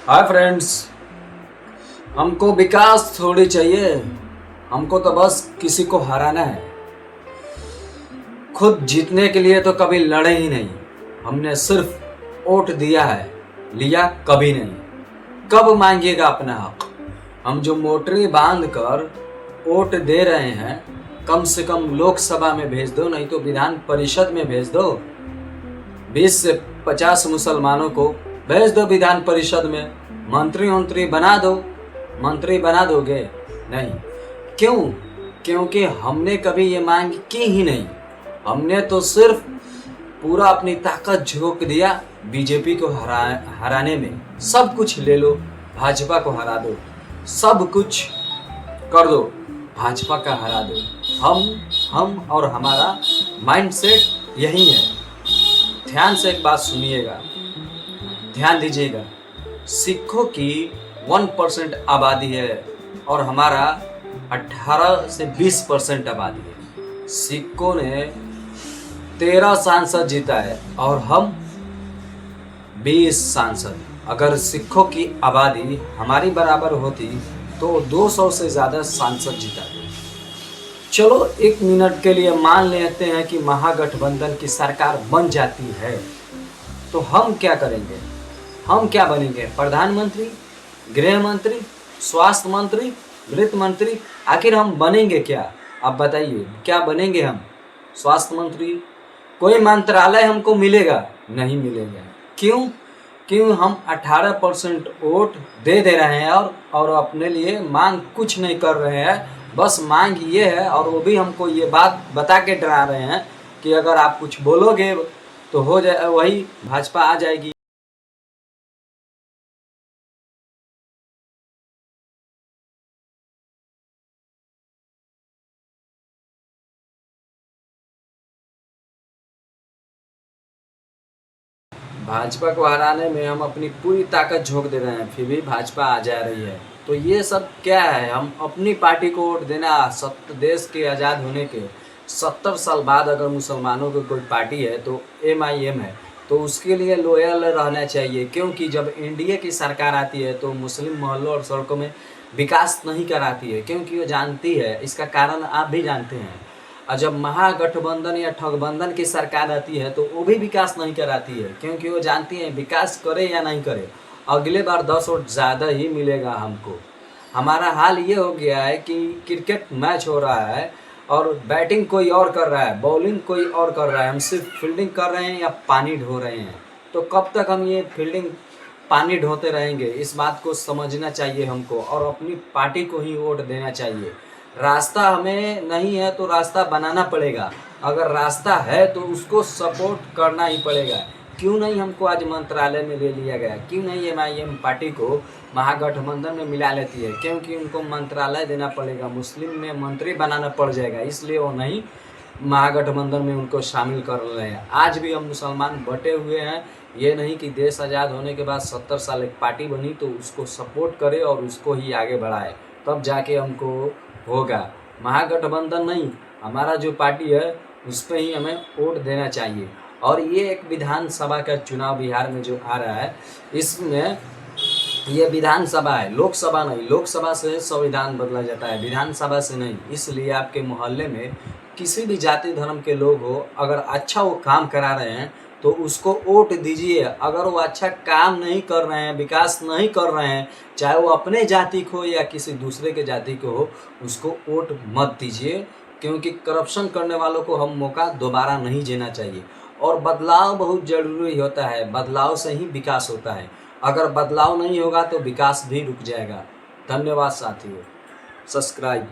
Hi friends. हमको विकास थोड़ी चाहिए, हमको तो बस किसी को हराना है। खुद जीतने के लिए तो कभी लड़े ही नहीं। हमने सिर्फ वोट दिया है, लिया कभी नहीं। कब मांगिएगा अपना हक? हम जो मोटरी बांध कर वोट दे रहे हैं, कम से कम लोकसभा में भेज दो, नहीं तो विधान परिषद में भेज दो। 20 से 50 मुसलमानों को भेज दो विधान परिषद में, मंत्री बना दो। मंत्री बना दोगे? नहीं। क्यों? क्योंकि हमने कभी ये मांग की ही नहीं। हमने तो सिर्फ पूरा अपनी ताकत झोंक दिया बीजेपी को हराने में। सब कुछ ले लो, भाजपा को हरा दो, सब कुछ कर दो, भाजपा का हरा दो। हम और हमारा माइंडसेट यही है। ध्यान से एक बात सुनिएगा, ध्यान दीजिएगा। सिखों की 1% आबादी है और हमारा 18 से 20% आबादी है। सिखों ने 13 सांसद जीता है और हम 20 सांसद। अगर सिखों की आबादी हमारी बराबर होती तो 200 से ज़्यादा सांसद जीताते। चलो 1 मिनट के लिए मान लेते हैं कि महागठबंधन की सरकार बन जाती है, तो हम क्या करेंगे? हम क्या बनेंगे? प्रधानमंत्री, गृह मंत्री, स्वास्थ्य मंत्री, वित्त मंत्री? आखिर हम बनेंगे क्या? आप बताइए, क्या बनेंगे हम? स्वास्थ्य मंत्री? कोई मंत्रालय हमको मिलेगा? नहीं मिलेगा। क्यों? क्यों? हम 18% वोट दे रहे हैं और अपने लिए मांग कुछ नहीं कर रहे हैं। बस मांग ये है, और वो भी हमको ये बात बता के डरा रहे हैं कि अगर आप कुछ बोलोगे तो हो जाए, वही भाजपा आ जाएगी। भाजपा को हराने में हम अपनी पूरी ताकत झोंक दे रहे हैं, फिर भी भाजपा आ जा रही है। तो ये सब क्या है? हम अपनी पार्टी को वोट देना। देश के आज़ाद होने के 70 साल बाद अगर मुसलमानों की कोई पार्टी है तो MIM है, तो उसके लिए लोयल रहना चाहिए। क्योंकि जब एनडीए की सरकार आती है तो मुस्लिम मोहल्लों और सड़कों में विकास नहीं कराती है, क्योंकि वो जानती है, इसका कारण आप भी जानते हैं। और जब महागठबंधन या ठगबंधन की सरकार आती है तो वो भी विकास नहीं कराती है, क्योंकि वो जानती है विकास करे या नहीं करे, अगले बार 10 वोट ज़्यादा ही मिलेगा हमको। हमारा हाल ये हो गया है कि क्रिकेट मैच हो रहा है और बैटिंग कोई और कर रहा है, बॉलिंग कोई और कर रहा है, हम सिर्फ फील्डिंग कर रहे हैं या पानी ढो रहे हैं। तो कब तक हम ये फील्डिंग पानी ढोते रहेंगे? इस बात को समझना चाहिए हमको, और अपनी पार्टी को ही वोट देना चाहिए। रास्ता हमें नहीं है तो रास्ता बनाना पड़ेगा, अगर रास्ता है तो उसको सपोर्ट करना ही पड़ेगा। क्यों नहीं हमको आज मंत्रालय में ले लिया गया? क्यों नहीं MIM पार्टी को महागठबंधन में मिला लेती है? क्योंकि उनको मंत्रालय देना पड़ेगा, मुस्लिम में मंत्री बनाना पड़ जाएगा, इसलिए वो नहीं महागठबंधन में उनको शामिल कर रहे हैं। आज भी हम मुसलमान बटे हुए हैं। ये नहीं कि देश आज़ाद होने के बाद 70 साल एक पार्टी बनी तो उसको सपोर्ट करे और उसको ही आगे बढ़ाए, तब जाके हमको होगा। महागठबंधन नहीं, हमारा जो पार्टी है उस पर ही हमें वोट देना चाहिए। और ये एक विधानसभा का चुनाव बिहार में जो आ रहा है, इसमें ये विधानसभा है, लोकसभा नहीं। लोकसभा से संविधान बदला जाता है, विधानसभा से नहीं। इसलिए आपके मोहल्ले में किसी भी जाति धर्म के लोग हो, अगर अच्छा वो काम करा रहे हैं तो उसको वोट दीजिए। अगर वो अच्छा काम नहीं कर रहे हैं, विकास नहीं कर रहे हैं, चाहे वो अपने जाति को हो या किसी दूसरे के जाति को हो, उसको वोट मत दीजिए। क्योंकि करप्शन करने वालों को हम मौका दोबारा नहीं देना चाहिए। और बदलाव बहुत ज़रूरी होता है, बदलाव से ही विकास होता है। अगर बदलाव नहीं होगा तो विकास भी रुक जाएगा। धन्यवाद साथियों। सब्सक्राइब।